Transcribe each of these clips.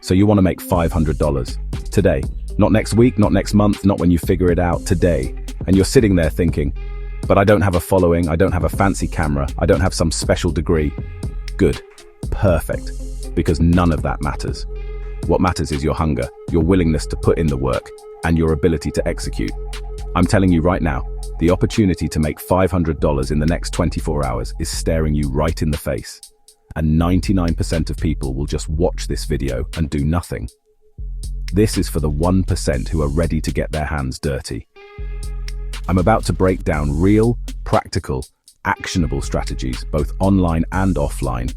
So you want to make $500 today. Not next week, not next month, not when you figure it out, today. And you're sitting there thinking, but I don't have a following, I don't have a fancy camera, I don't have some special degree. Good. Perfect. Because none of that matters. What matters is your hunger, your willingness to put in the work, and your ability to execute. I'm telling you right now, the opportunity to make $500 in the next 24 hours is staring you right in the face. And 99% of people will just watch this video and do nothing. This is for the 1% who are ready to get their hands dirty. I'm about to break down real, practical, actionable strategies, both online and offline,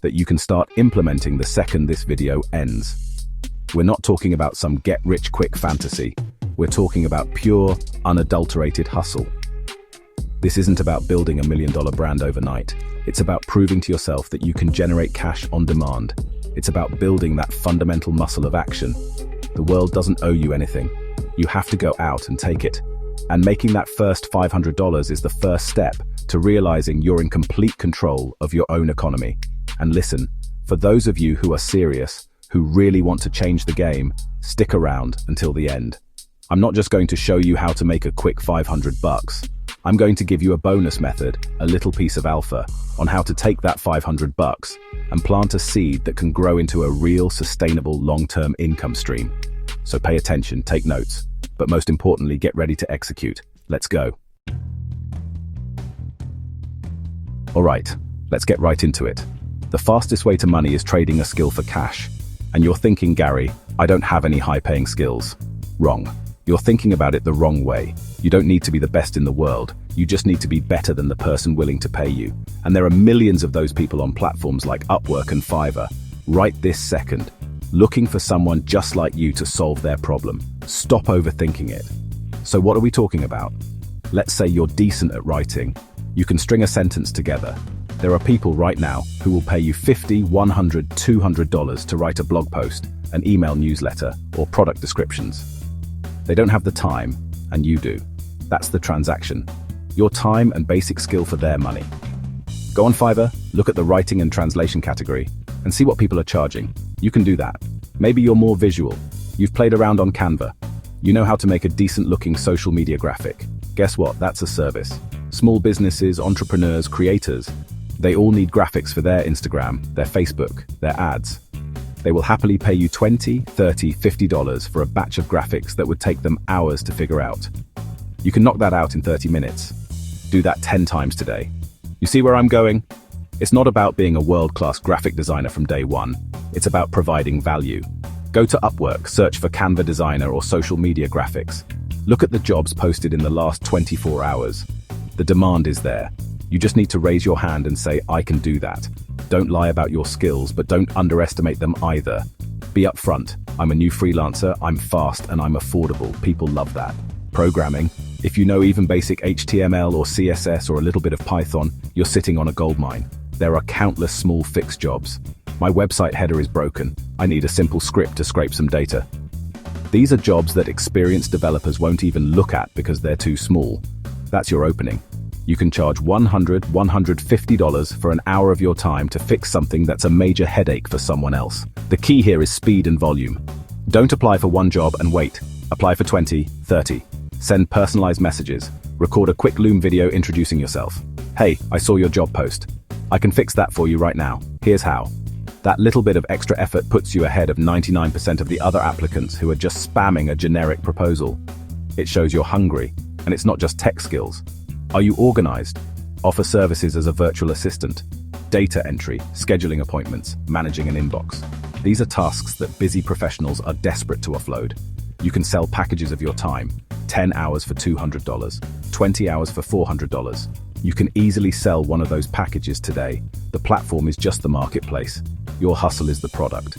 that you can start implementing the second this video ends. We're not talking about some get-rich-quick fantasy. We're talking about pure, unadulterated hustle. This isn't about building $1 million brand overnight. It's about proving to yourself that you can generate cash on demand. It's about building that fundamental muscle of action. The world doesn't owe you anything. You have to go out and take it. And making that first $500 is the first step to realizing you're in complete control of your own economy. And listen, for those of you who are serious, who really want to change the game, stick around until the end. I'm not just going to show you how to make a quick $500. I'm going to give you a bonus method, a little piece of alpha, on how to take that $500 and plant a seed that can grow into a real, sustainable, long-term income stream. So pay attention, take notes, but most importantly, get ready to execute. Let's go. All right, let's get right into it. The fastest way to money is trading a skill for cash. And you're thinking, Gary, I don't have any high-paying skills. Wrong. You're thinking about it the wrong way. You don't need to be the best in the world. You just need to be better than the person willing to pay you. And there are millions of those people on platforms like Upwork and Fiverr, right this second, looking for someone just like you to solve their problem. Stop overthinking it. So what are we talking about? Let's say you're decent at writing. You can string a sentence together. There are people right now who will pay you $50, $100, $200 to write a blog post, an email newsletter, or product descriptions. They don't have the time, and you do. That's the transaction. Your time and basic skill for their money. Go on Fiverr, look at the writing and translation category, and see what people are charging. You can do that. Maybe you're more visual. You've played around on Canva. You know how to make a decent-looking social media graphic. Guess what? That's a service. Small businesses, entrepreneurs, creators, they all need graphics for their Instagram, their Facebook, their ads. They will happily pay you $20, $30, $50 for a batch of graphics that would take them hours to figure out. You can knock that out in 30 minutes. Do that 10 times today. You see where I'm going? It's not about being a world-class graphic designer from day one. It's about providing value. Go to Upwork, search for Canva designer or social media graphics. Look at the jobs posted in the last 24 hours. The demand is there. You just need to raise your hand and say, I can do that. Don't lie about your skills, but don't underestimate them either. Be upfront. I'm a new freelancer, I'm fast, and I'm affordable. People love that. Programming. If you know even basic HTML or CSS or a little bit of Python, you're sitting on a goldmine. There are countless small fixed jobs. My website header is broken. I need a simple script to scrape some data. These are jobs that experienced developers won't even look at because they're too small. That's your opening. You can charge $100, $150 for an hour of your time to fix something that's a major headache for someone else. The key here is speed and volume. Don't apply for one job and wait. Apply for 20, 30. Send personalized messages. Record a quick Loom video introducing yourself. Hey, I saw your job post. I can fix that for you right now. Here's how. That little bit of extra effort puts you ahead of 99% of the other applicants who are just spamming a generic proposal. It shows you're hungry, and it's not just tech skills. Are you organized? Offer services as a virtual assistant, data entry, scheduling appointments, managing an inbox. These are tasks that busy professionals are desperate to offload. You can sell packages of your time, 10 hours for $200, 20 hours for $400. You can easily sell one of those packages today. The platform is just the marketplace. Your hustle is the product.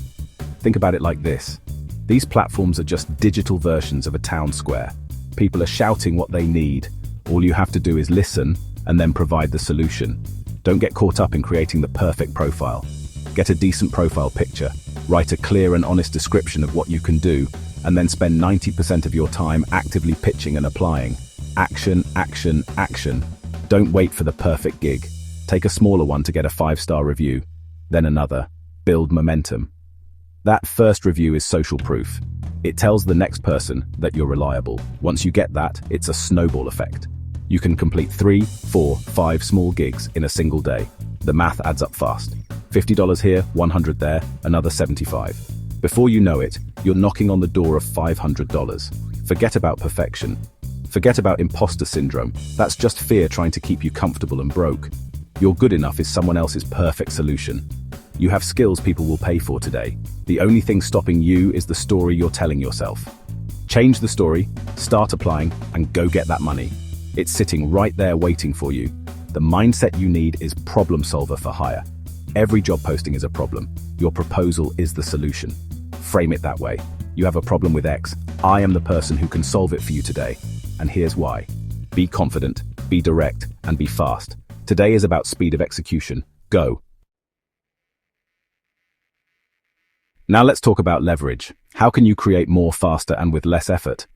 Think about it like this. These platforms are just digital versions of a town square. People are shouting what they need. All you have to do is listen and then provide the solution. Don't get caught up in creating the perfect profile. Get a decent profile picture, write a clear and honest description of what you can do, and then spend 90% of your time actively pitching and applying. Action, action, action. Don't wait for the perfect gig. Take a smaller one to get a 5-star review, then another. Build momentum. That first review is social proof. It tells the next person that you're reliable. Once you get that, it's a snowball effect. You can complete 3, 4, 5 small gigs in a single day. The math adds up fast. $50 here, $100 there, another $75. Before you know it, you're knocking on the door of $500. Forget about perfection. Forget about imposter syndrome. That's just fear trying to keep you comfortable and broke. Your good enough is someone else's perfect solution. You have skills people will pay for today. The only thing stopping you is the story you're telling yourself. Change the story, start applying, and go get that money. It's sitting right there waiting for you. The mindset you need is problem solver for hire. Every job posting is a problem. Your proposal is the solution. Frame it that way. You have a problem with X. I am the person who can solve it for you today. And here's why. Be confident, be direct, and be fast. Today is about speed of execution. Go. Now let's talk about leverage. How can you create more faster and with less effort?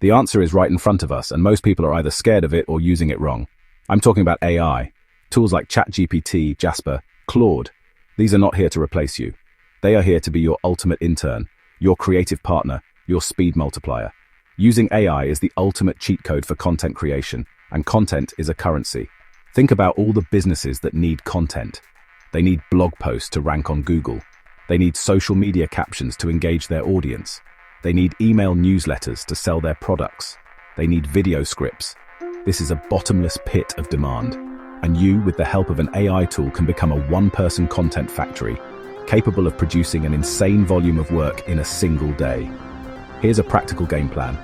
The answer is right in front of us, and most people are either scared of it or using it wrong. I'm talking about AI. Tools like ChatGPT, Jasper, Claude. These are not here to replace you. They are here to be your ultimate intern, your creative partner, your speed multiplier. Using AI is the ultimate cheat code for content creation, and content is a currency. Think about all the businesses that need content. They need blog posts to rank on Google. They need social media captions to engage their audience. They need email newsletters to sell their products. They need video scripts. This is a bottomless pit of demand. And you, with the help of an AI tool, can become a one-person content factory, capable of producing an insane volume of work in a single day. Here's a practical game plan.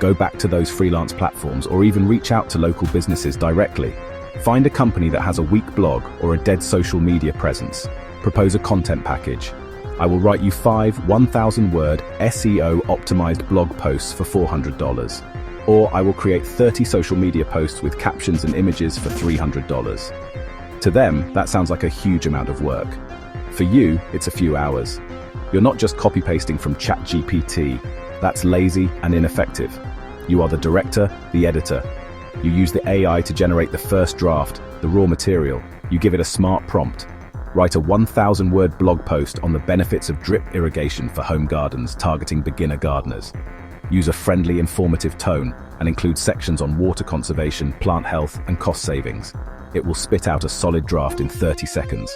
Go back to those freelance platforms or even reach out to local businesses directly. Find a company that has a weak blog or a dead social media presence. Propose a content package. I will write you 5 1,000-word SEO-optimized blog posts for $400. Or I will create 30 social media posts with captions and images for $300. To them, that sounds like a huge amount of work. For you, it's a few hours. You're not just copy-pasting from ChatGPT. That's lazy and ineffective. You are the director, the editor. You use the AI to generate the first draft, the raw material. You give it a smart prompt. Write a 1,000-word blog post on the benefits of drip irrigation for home gardens targeting beginner gardeners. Use a friendly, informative tone and include sections on water conservation, plant health, and cost savings. It will spit out a solid draft in 30 seconds.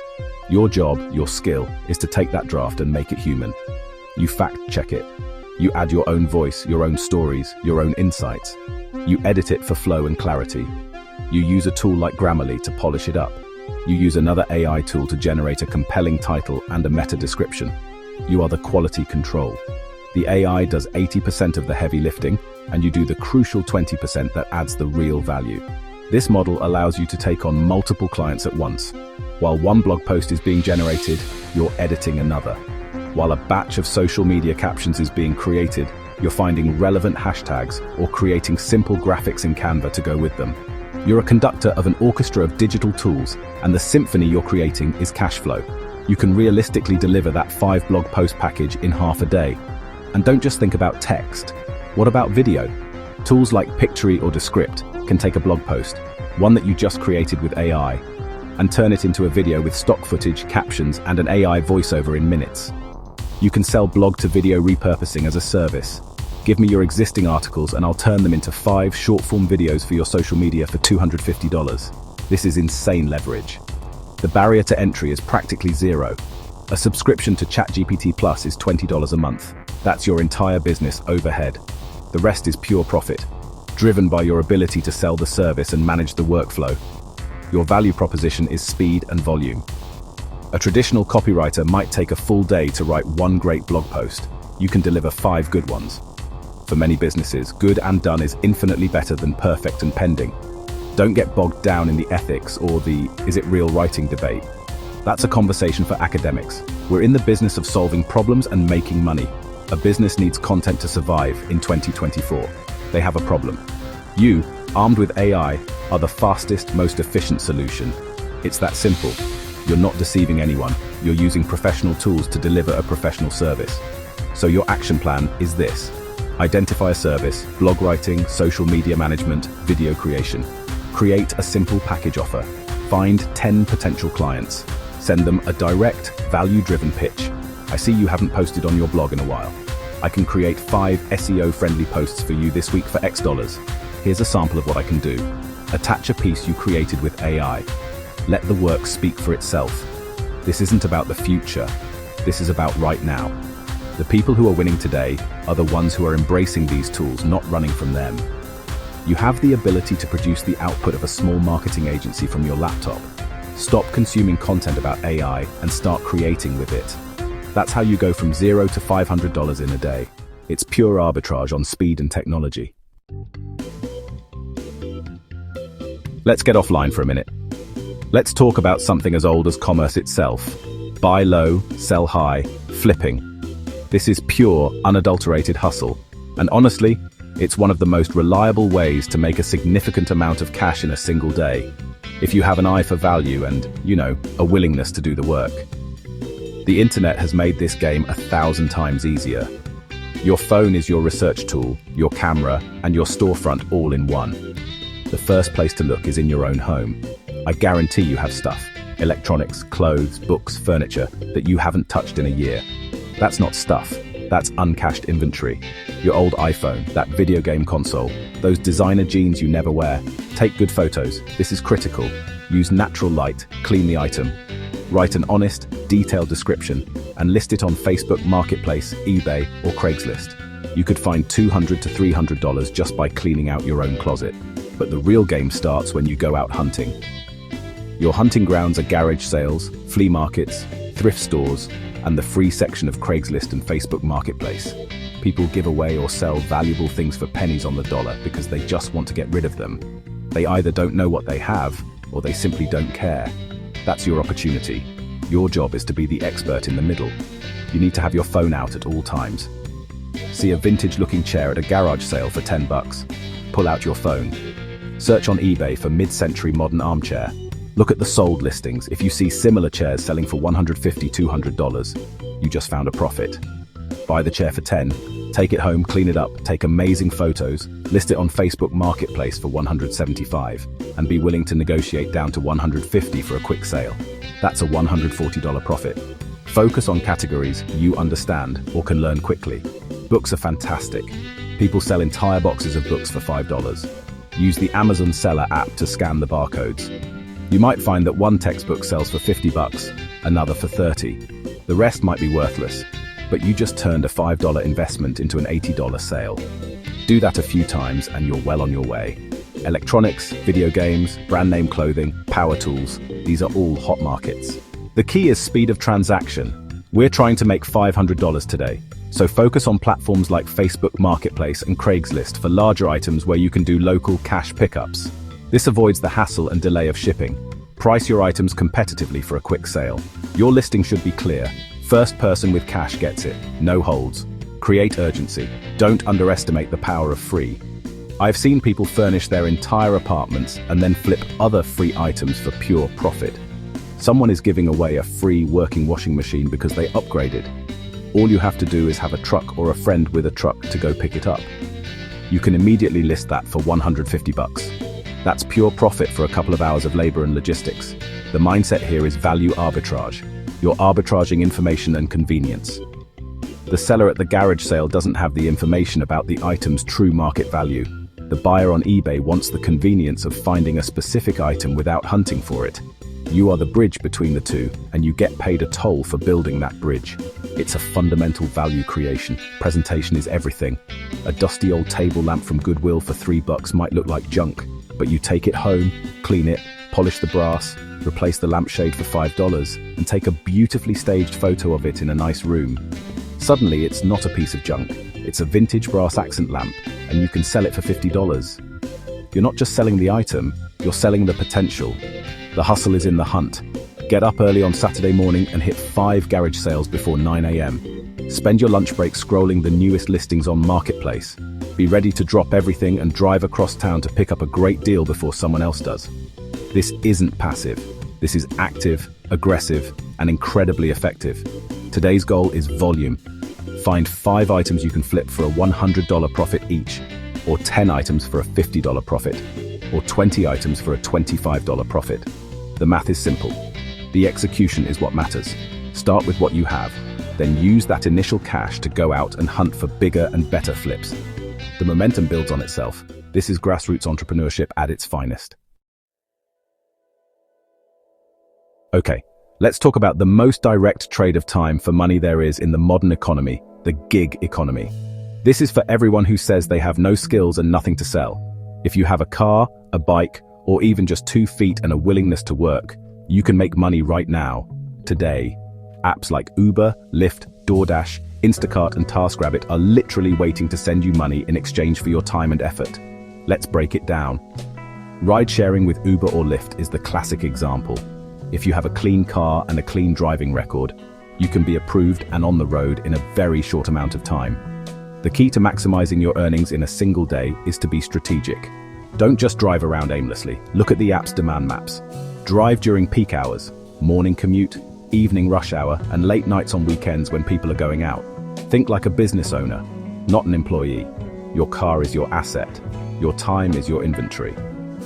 Your job, your skill, is to take that draft and make it human. You fact-check it. You add your own voice, your own stories, your own insights. You edit it for flow and clarity. You use a tool like Grammarly to polish it up. You use another AI tool to generate a compelling title and a meta description. You are the quality control. The AI does 80% of the heavy lifting, and you do the crucial 20% that adds the real value. This model allows you to take on multiple clients at once. While one blog post is being generated, you're editing another. While a batch of social media captions is being created, you're finding relevant hashtags or creating simple graphics in Canva to go with them. You're a conductor of an orchestra of digital tools, and the symphony you're creating is cash flow. You can realistically deliver that 5 blog post package in half a day. And don't just think about text. What about video? Tools like Pictory or Descript can take a blog post, one that you just created with AI, and turn it into a video with stock footage, captions, and an AI voiceover in minutes. You can sell blog to video repurposing as a service. Give me your existing articles and I'll turn them into 5 short-form videos for your social media for $250. This is insane leverage. The barrier to entry is practically zero. A subscription to ChatGPT Plus is $20 a month. That's your entire business overhead. The rest is pure profit, driven by your ability to sell the service and manage the workflow. Your value proposition is speed and volume. A traditional copywriter might take a full day to write 1 great blog post. You can deliver 5 good ones. For many businesses, good and done is infinitely better than perfect and pending. Don't get bogged down in the ethics or the "is it real writing" debate. That's a conversation for academics. We're in the business of solving problems and making money. A business needs content to survive in 2024. They have a problem. You, armed with AI, are the fastest, most efficient solution. It's that simple. You're not deceiving anyone. You're using professional tools to deliver a professional service. So your action plan is this. Identify a service, blog writing, social media management, video creation. Create a simple package offer. Find 10 potential clients. Send them a direct, value-driven pitch. I see you haven't posted on your blog in a while. I can create 5 SEO-friendly posts for you this week for X dollars. Here's a sample of what I can do. Attach a piece you created with AI. Let the work speak for itself. This isn't about the future. This is about right now. The people who are winning today are the ones who are embracing these tools, not running from them. You have the ability to produce the output of a small marketing agency from your laptop. Stop consuming content about AI and start creating with it. That's how you go from $0 to $500 in a day. It's pure arbitrage on speed and technology. Let's get offline for a minute. Let's talk about something as old as commerce itself. Buy low, sell high, flipping. This is pure, unadulterated hustle. And honestly, it's one of the most reliable ways to make a significant amount of cash in a single day, if you have an eye for value and, a willingness to do the work. The internet has made this game 1,000 times easier. Your phone is your research tool, your camera, and your storefront all in one. The first place to look is in your own home. I guarantee you have stuff, electronics, clothes, books, furniture, that you haven't touched in a year. That's not stuff, that's uncached inventory. Your old iPhone, that video game console, those designer jeans you never wear. Take good photos, this is critical. Use natural light, clean the item. Write an honest, detailed description, and list it on Facebook Marketplace, eBay, or Craigslist. You could find $200 to $300 just by cleaning out your own closet. But the real game starts when you go out hunting. Your hunting grounds are garage sales, flea markets, thrift stores, and the free section of Craigslist and Facebook Marketplace. People give away or sell valuable things for pennies on the dollar because they just want to get rid of them. They either don't know what they have, or they simply don't care. That's your opportunity. Your job is to be the expert in the middle. You need to have your phone out at all times. See a vintage-looking chair at a garage sale for $10. Pull out your phone. Search on eBay for mid-century modern armchair. Look at the sold listings. If you see similar chairs selling for $150, $200, you just found a profit. Buy the chair for $10, take it home, clean it up, take amazing photos, list it on Facebook Marketplace for $175, and be willing to negotiate down to $150 for a quick sale. That's a $140 profit. Focus on categories you understand or can learn quickly. Books are fantastic. People sell entire boxes of books for $5. Use the Amazon Seller app to scan the barcodes. You might find that one textbook sells for $50, another for $30. The rest might be worthless, but you just turned a $5 investment into an $80 sale. Do that a few times and you're well on your way. Electronics, video games, brand name clothing, power tools, these are all hot markets. The key is speed of transaction. We're trying to make $500 today, so focus on platforms like Facebook Marketplace and Craigslist for larger items where you can do local cash pickups. This avoids the hassle and delay of shipping. Price your items competitively for a quick sale. Your listing should be clear. First person with cash gets it. No holds. Create urgency. Don't underestimate the power of free. I've seen people furnish their entire apartments and then flip other free items for pure profit. Someone is giving away a free working washing machine because they upgraded. All you have to do is have a truck or a friend with a truck to go pick it up. You can immediately list that for $150. That's pure profit for a couple of hours of labor and logistics. The mindset here is value arbitrage. You're arbitraging information and convenience. The seller at the garage sale doesn't have the information about the item's true market value. The buyer on eBay wants the convenience of finding a specific item without hunting for it. You are the bridge between the two, and you get paid a toll for building that bridge. It's a fundamental value creation. Presentation is everything. A dusty old table lamp from Goodwill for $3 might look like junk, but you take it home, clean it, polish the brass, replace the lampshade for $5, and take a beautifully staged photo of it in a nice room. Suddenly, it's not a piece of junk. It's a vintage brass accent lamp, and you can sell it for $50. You're not just selling the item, you're selling the potential. The hustle is in the hunt. Get up early on Saturday morning and hit 5 garage sales before 9 a.m. Spend your lunch break scrolling the newest listings on Marketplace. Be ready to drop everything and drive across town to pick up a great deal before someone else does. This isn't passive. This is active, aggressive, and incredibly effective. Today's goal is volume. Find 5 items you can flip for a $100 profit each, or 10 items for a $50 profit, or 20 items for a $25 profit. The math is simple. The execution is what matters. Start with what you have. Then use that initial cash to go out and hunt for bigger and better flips. The momentum builds on itself. This is grassroots entrepreneurship at its finest. Okay, let's talk about the most direct trade of time for money there is in the modern economy, the gig economy. This is for everyone who says they have no skills and nothing to sell. If you have a car, a bike, or even just 2 feet and a willingness to work, you can make money right now, today. Apps like Uber, Lyft, DoorDash, Instacart, and TaskRabbit are literally waiting to send you money in exchange for your time and effort. Let's break it down. Ride-sharing with Uber or Lyft is the classic example. If you have a clean car and a clean driving record, you can be approved and on the road in a very short amount of time. The key to maximizing your earnings in a single day is to be strategic. Don't just drive around aimlessly. Look at the app's demand maps. Drive during peak hours, morning commute, evening rush hour, and late nights on weekends when people are going out. Think like a business owner, not an employee. Your car is your asset. Your time is your inventory.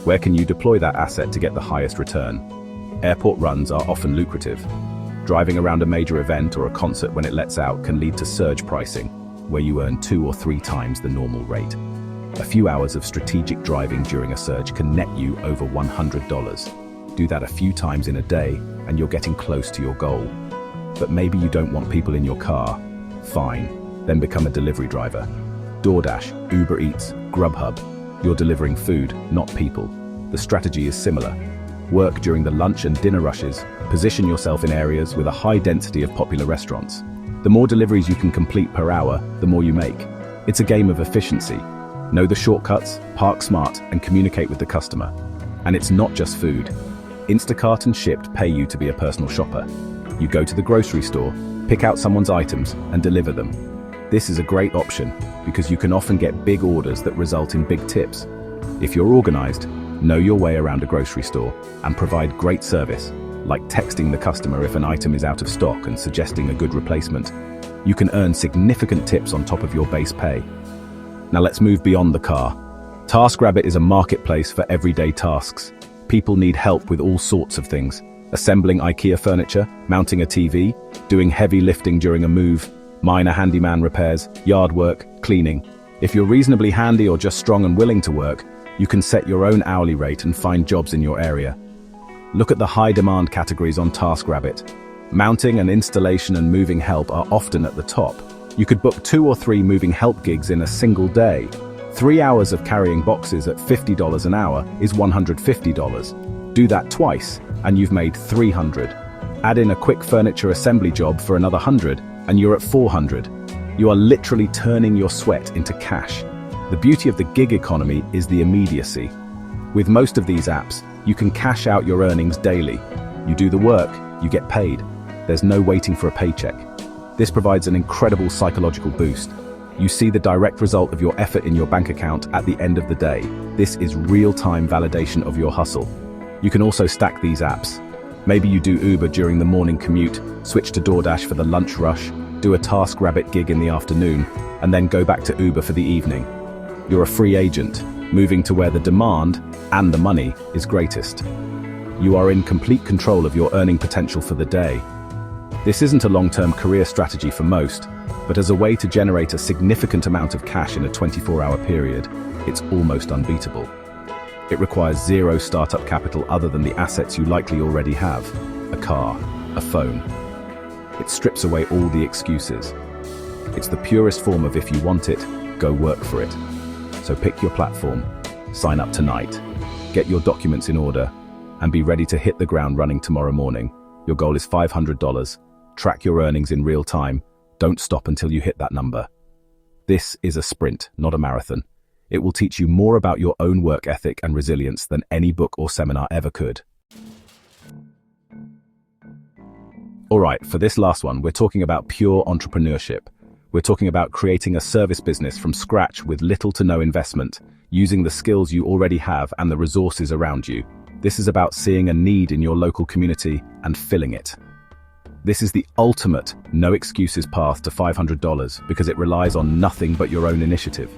Where can you deploy that asset to get the highest return? Airport runs are often lucrative. Driving around a major event or a concert when it lets out can lead to surge pricing, where you earn 2 or 3 times the normal rate. A few hours of strategic driving during a surge can net you over $100. Do that a few times in a day, and you're getting close to your goal. But maybe you don't want people in your car. Fine, then become a delivery driver. DoorDash, Uber Eats, Grubhub. You're delivering food, not people. The strategy is similar. Work during the lunch and dinner rushes. Position yourself in areas with a high density of popular restaurants. The more deliveries you can complete per hour, the more you make. It's a game of efficiency. Know the shortcuts, park smart, and communicate with the customer. And it's not just food. Instacart and Shipt pay you to be a personal shopper. You go to the grocery store, pick out someone's items, and deliver them. This is a great option because you can often get big orders that result in big tips. If you're organized, know your way around a grocery store, and provide great service, like texting the customer if an item is out of stock and suggesting a good replacement. You can earn significant tips on top of your base pay. Now let's move beyond the car. TaskRabbit is a marketplace for everyday tasks. People need help with all sorts of things. Assembling IKEA furniture, mounting a TV, doing heavy lifting during a move, minor handyman repairs, yard work, cleaning. If you're reasonably handy or just strong and willing to work, you can set your own hourly rate and find jobs in your area. Look at the high-demand categories on TaskRabbit. Mounting and installation and moving help are often at the top. You could book 2 or 3 moving help gigs in a single day. 3 hours of carrying boxes at $50 an hour is $150. Do that twice, and you've made $300. Add in a quick furniture assembly job for another $100, and you're at $400. You are literally turning your sweat into cash. The beauty of the gig economy is the immediacy. With most of these apps, you can cash out your earnings daily. You do the work, you get paid. There's no waiting for a paycheck. This provides an incredible psychological boost. You see the direct result of your effort in your bank account at the end of the day. This is real-time validation of your hustle. You can also stack these apps. Maybe you do Uber during the morning commute, switch to DoorDash for the lunch rush, do a TaskRabbit gig in the afternoon, and then go back to Uber for the evening. You're a free agent, moving to where the demand and the money is greatest. You are in complete control of your earning potential for the day. This isn't a long-term career strategy for most, but as a way to generate a significant amount of cash in a 24-hour period, it's almost unbeatable. It requires zero startup capital other than the assets you likely already have: a car, a phone. It strips away all the excuses. It's the purest form of if you want it, go work for it. So pick your platform, sign up tonight, get your documents in order, and be ready to hit the ground running tomorrow morning. Your goal is $500. Track your earnings in real time. Don't stop until you hit that number. This is a sprint, not a marathon. It will teach you more about your own work ethic and resilience than any book or seminar ever could. All right, for this last one, we're talking about pure entrepreneurship. We're talking about creating a service business from scratch with little to no investment, using the skills you already have and the resources around you. This is about seeing a need in your local community and filling it. This is the ultimate no excuses path to $500 because it relies on nothing but your own initiative.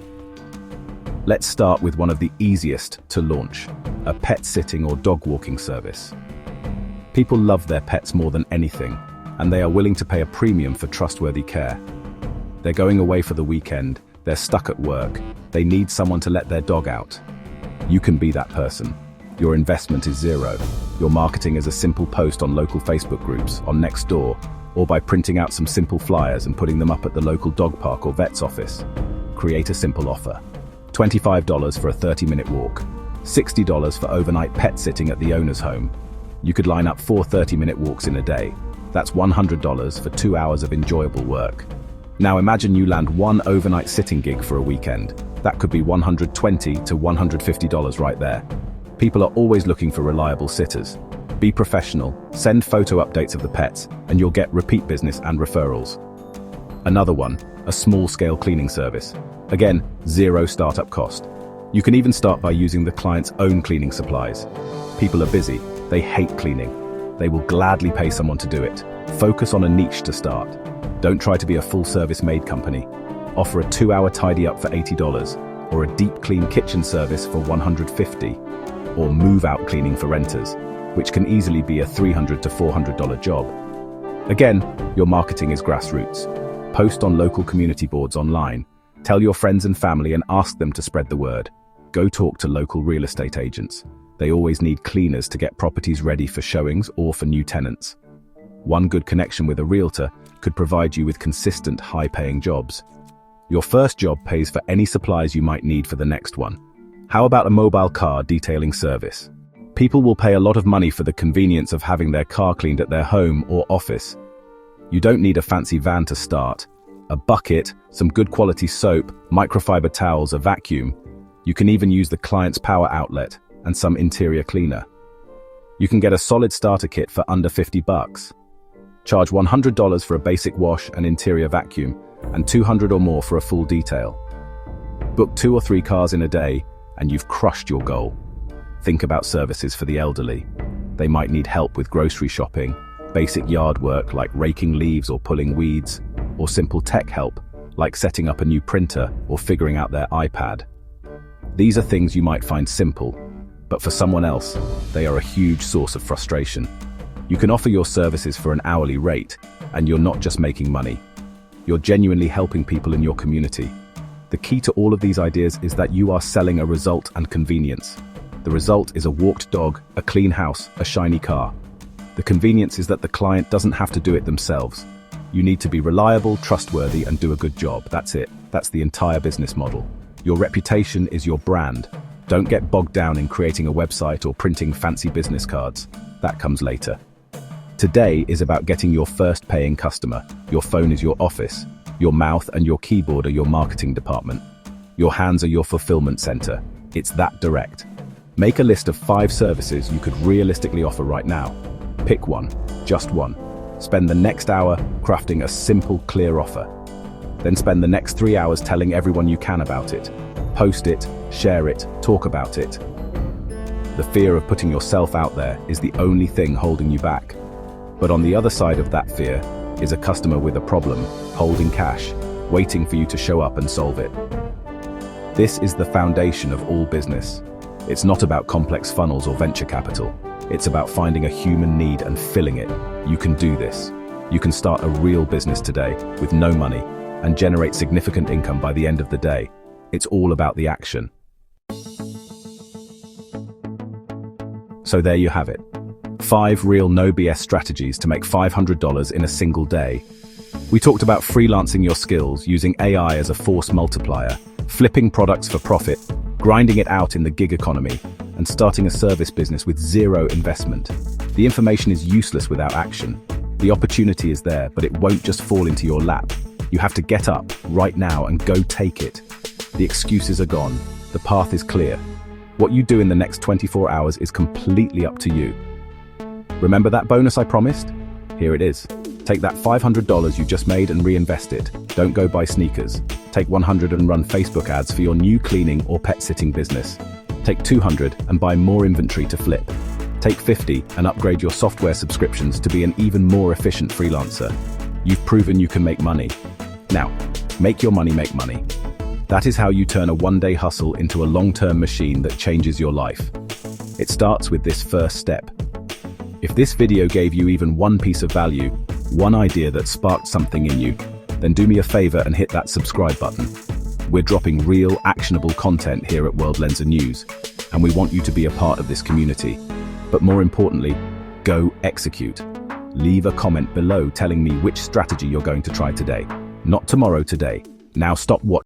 Let's start with one of the easiest to launch, a pet sitting or dog walking service. People love their pets more than anything, and they are willing to pay a premium for trustworthy care. They're going away for the weekend, they're stuck at work, they need someone to let their dog out. You can be that person. Your investment is zero. Your marketing is a simple post on local Facebook groups, on Nextdoor, or by printing out some simple flyers and putting them up at the local dog park or vet's office. Create a simple offer. $25 for a 30-minute walk. $60 for overnight pet sitting at the owner's home. You could line up 4 30-minute walks in a day. That's $100 for 2 hours of enjoyable work. Now imagine you land one overnight sitting gig for a weekend. That could be $120 to $150 right there. People are always looking for reliable sitters. Be professional, send photo updates of the pets, and you'll get repeat business and referrals. Another one, a small-scale cleaning service. Again, zero startup cost. You can even start by using the client's own cleaning supplies. People are busy, they hate cleaning. They will gladly pay someone to do it. Focus on a niche to start. Don't try to be a full-service maid company. Offer a 2-hour tidy-up for $80, or a deep clean kitchen service for $150, or move-out cleaning for renters, which can easily be a $300 to $400 job. Again, your marketing is grassroots. Post on local community boards online. Tell your friends and family and ask them to spread the word. Go talk to local real estate agents. They always need cleaners to get properties ready for showings or for new tenants. One good connection with a realtor could provide you with consistent, high-paying jobs. Your first job pays for any supplies you might need for the next one. How about a mobile car detailing service? People will pay a lot of money for the convenience of having their car cleaned at their home or office. You don't need a fancy van to start. A bucket, some good quality soap, microfiber towels, a vacuum. You can even use the client's power outlet and some interior cleaner. You can get a solid starter kit for under $50. Charge $100 for a basic wash and interior vacuum, and $200 or more for a full detail. Book 2 or 3 cars in a day, and you've crushed your goal. Think about services for the elderly. They might need help with grocery shopping, basic yard work like raking leaves or pulling weeds, or simple tech help like setting up a new printer or figuring out their iPad. These are things you might find simple, but for someone else, they are a huge source of frustration. You can offer your services for an hourly rate, and you're not just making money. You're genuinely helping people in your community. The key to all of these ideas is that you are selling a result and convenience. The result is a walked dog, a clean house, a shiny car. The convenience is that the client doesn't have to do it themselves. You need to be reliable, trustworthy, and do a good job. That's it. That's the entire business model. Your reputation is your brand. Don't get bogged down in creating a website or printing fancy business cards. That comes later. Today is about getting your first paying customer. Your phone is your office. Your mouth and your keyboard are your marketing department. Your hands are your fulfillment center. It's that direct. Make a list of 5 services you could realistically offer right now. Pick one, just one. Spend the next hour crafting a simple, clear offer. Then spend the next 3 hours telling everyone you can about it. Post it, share it, talk about it. The fear of putting yourself out there is the only thing holding you back. But on the other side of that fear is a customer with a problem, holding cash, waiting for you to show up and solve it. This is the foundation of all business. It's not about complex funnels or venture capital. It's about finding a human need and filling it. You can do this. You can start a real business today with no money and generate significant income by the end of the day. It's all about the action. So there you have it. 5 real no BS strategies to make $500 in a single day. We talked about freelancing your skills using AI as a force multiplier, flipping products for profit, grinding it out in the gig economy, and starting a service business with zero investment. The information is useless without action. The opportunity is there, but it won't just fall into your lap. You have to get up right now and go take it. The excuses are gone. The path is clear. What you do in the next 24 hours is completely up to you. Remember that bonus I promised? Here it is. Take that $500 you just made and reinvest it. Don't go buy sneakers. Take $100 and run Facebook ads for your new cleaning or pet sitting business. Take $200 and buy more inventory to flip. Take $50 and upgrade your software subscriptions to be an even more efficient freelancer. You've proven you can make money. Now, make your money make money. That is how you turn a one-day hustle into a long-term machine that changes your life. It starts with this first step. If this video gave you even one piece of value, one idea that sparked something in you, then do me a favor and hit that subscribe button. We're dropping real, actionable content here at World Lenser News, and we want you to be a part of this community. But more importantly, go execute. Leave a comment below telling me which strategy you're going to try today. Not tomorrow, today. Now stop watching.